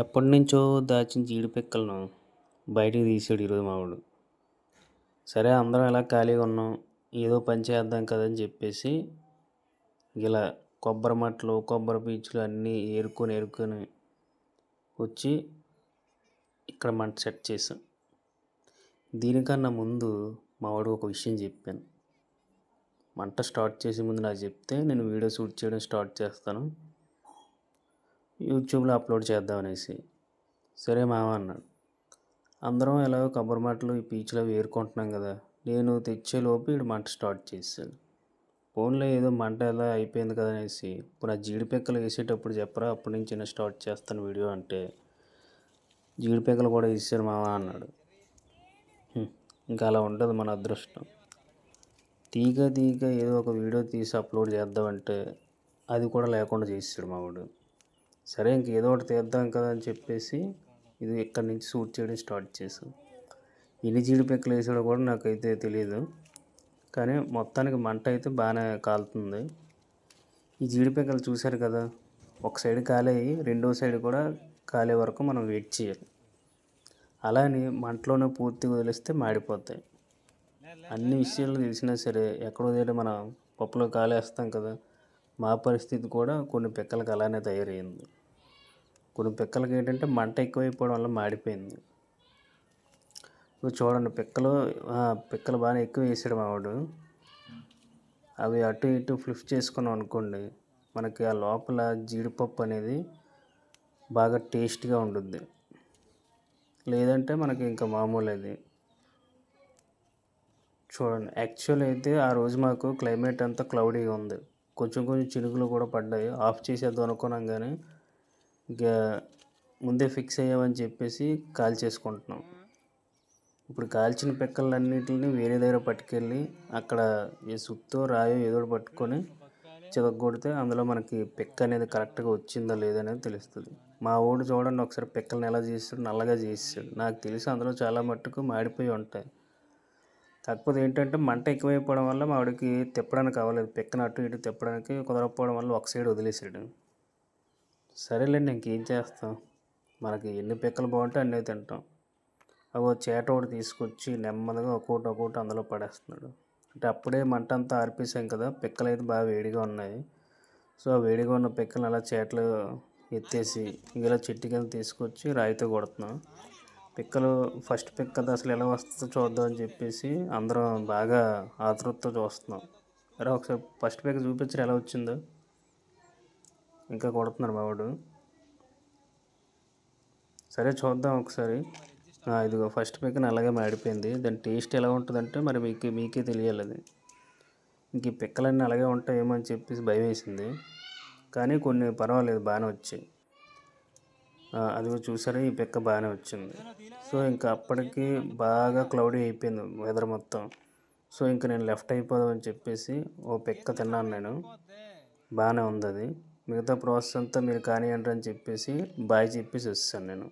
ఎప్పటినుంచో దాచిన జీడి పిక్కలను బయటికి తీసాడు ఈరోజు మావాడు. సరే అందరం ఇలా ఖాళీగా ఉన్నాం, ఏదో పని చేద్దాం కదని చెప్పేసి ఇలా కొబ్బరి మట్టలు, కొబ్బరి పీచులు అన్నీ ఏరుకొని వచ్చి ఇక్కడ మంట సెట్ చేశాం. దీనికన్నా ముందు మావాడు ఒక విషయం చెప్పాను. మంట స్టార్ట్ చేసే ముందు నాకు చెప్తే నేను వీడియో షూట్ చేయడం స్టార్ట్ చేస్తాను, యూట్యూబ్లో అప్లోడ్ చేద్దాం అనేసి. సరే మామ అన్నాడు. అందరం ఎలాగో కొబ్బరి మట్టలు ఈ పీచులు అవి ఏరుకుంటున్నాం కదా, నేను తెచ్చేలోపు వీడు మంట స్టార్ట్ చేశాడు. ఫోన్లో ఏదో మంట ఎలా అయిపోయింది కదా అనేసి, ఇప్పుడు ఆ జీడిపిక్కలు వేసేటప్పుడు చెప్పరా, అప్పటి నుంచి నేను స్టార్ట్ చేస్తాను వీడియో అంటే, జీడిపిక్కలు కూడా వేసారు మామ అన్నాడు. ఇంకా అలా ఉంటుంది మన అదృష్టం. తీగ ఏదో ఒక వీడియో తీసి అప్లోడ్ చేద్దామంటే అది కూడా లేకుండా చేసాడు మావాడు. సరే ఇంక ఏదో ఒకటి తీద్దాం కదా అని చెప్పేసి ఇది ఇక్కడి నుంచి షూట్ చేయడం స్టార్ట్ చేసాం. ఎన్ని జీడిపిక్కలు వేసాడో కూడా నాకైతే తెలియదు, కానీ మొత్తానికి మంట అయితే బాగానే కాలుతుంది. ఈ జీడిపిక్కలు చూశారు కదా, ఒక సైడ్ కాలేయి రెండో సైడ్ కూడా కాలే వరకు మనం వెయిట్ చేయాలి. అలానే మంటలోనే పూర్తిగా వదిలేస్తే మాడిపోతాయి. అన్ని విషయాలు తెలిసినా సరే ఎక్కడో దగ్గర మనం పప్పులో కాలేస్తాం కదా, మా పరిస్థితి కూడా కొన్ని పిక్కలకి అలానే తయారైంది. కొన్ని పిక్కలకి ఏంటంటే మంట ఎక్కువైపోవడం వల్ల మాడిపోయింది. చూడండి పిక్కలు బాగా ఎక్కువ వేసాడు మావాడు. అవి అటు ఇటు ఫ్లిప్ చేసుకున్నాం అనుకోండి, మనకి ఆ లోపల జీడిపప్పు అనేది బాగా టేస్ట్గా ఉంటుంది. లేదంటే మనకి ఇంకా మామూలు అది. చూడండి, యాక్చువల్ అయితే ఆ రోజు మాకు క్లైమేట్ అంతా క్లౌడీగా ఉంది, కొంచెం చినుకులు కూడా పడ్డాయి. ఆఫ్ చేసేద్దాం అనుకున్నాం, కానీ ఇంకా ముందే ఫిక్స్ అయ్యామని చెప్పేసి కాల్చేసుకుంటున్నాం. ఇప్పుడు కాల్చిన పిక్కలన్నిటిని వేరే దగ్గర పట్టుకెళ్ళి అక్కడ ఏ సుత్తో రాయో ఏదో పట్టుకొని చితగొడితే అందులో మనకి పిక్క అనేది కరెక్ట్గా వచ్చిందా లేదనేది తెలుస్తుంది. మా ఊడు చూడండి ఒకసారి పిక్కల్ని ఎలా చేసాడు, నల్లగా చేసాడు. నాకు తెలిసి అందులో చాలా మట్టుకు మాడిపోయి ఉంటాయి. కాకపోతే ఏంటంటే మంట ఎక్కువైపోవడం వల్ల మా వాడికి తిప్పడానికి అవ్వలేదు, పిక్కను అటు ఇటు తిప్పడానికి కుదరకపోవడం వల్ల ఒక సైడ్ వదిలేసాడు. సరేలేండి, ఇంకేం చేస్తాం, మనకి ఎన్ని పిక్కలు బాగుంటే అన్నీ తింటాం. అవి చేట ఒకటి తీసుకొచ్చి నెమ్మదిగా ఒక్కొక్కటి అందులో పడేస్తున్నాడు. అంటే అప్పుడే మంట అంతా ఆర్పేసాం కదా, పిక్కలు అయితే బాగా వేడిగా ఉన్నాయి. సో ఆ వేడిగా ఉన్న పిక్కలు అలా చేటలు ఎత్తేసి ఇలా చెట్టు కింద తీసుకొచ్చి రాయితో కొడుతున్నాం. పిక్కలు ఫస్ట్ పిక్క అసలు ఎలా వస్తుందో చూద్దాం అని చెప్పేసి అందరం బాగా ఆతృతతో చూస్తున్నాం. అరే ఒకసారి ఫస్ట్ పిక్క చూపించరు ఎలా వచ్చిందో. ఇంకా కొడుతున్నారు మావాడు. సరే చూద్దాం ఒకసారి. ఇదిగో ఫస్ట్ పిక్కన అలాగే మాడిపోయింది. దాని టేస్ట్ ఎలా ఉంటుందంటే మరి మీకే తెలియాలి. అది ఇంక ఈ పిక్కలన్నీ అలాగే ఉంటాయేమో అని చెప్పేసి భయం వేసింది, కానీ కొన్ని పర్వాలేదు బాగానే వచ్చాయి. అది చూసారా, ఈ పిక్క బాగానే వచ్చింది. సో ఇంకా అప్పటికి బాగా క్లౌడీ అయిపోయింది వెదర్ మొత్తం. సో ఇంకా నేను లెఫ్ట్ అయిపోదాం అని చెప్పేసి ఓ పిక్క తిన్నాను నేను, బాగానే ఉంది అది. మిగతా ప్రాసెస్ అంతా మీరు కానివ్వండి అని చెప్పేసి బాయ్ చెప్పేసి వచ్చాను నేను.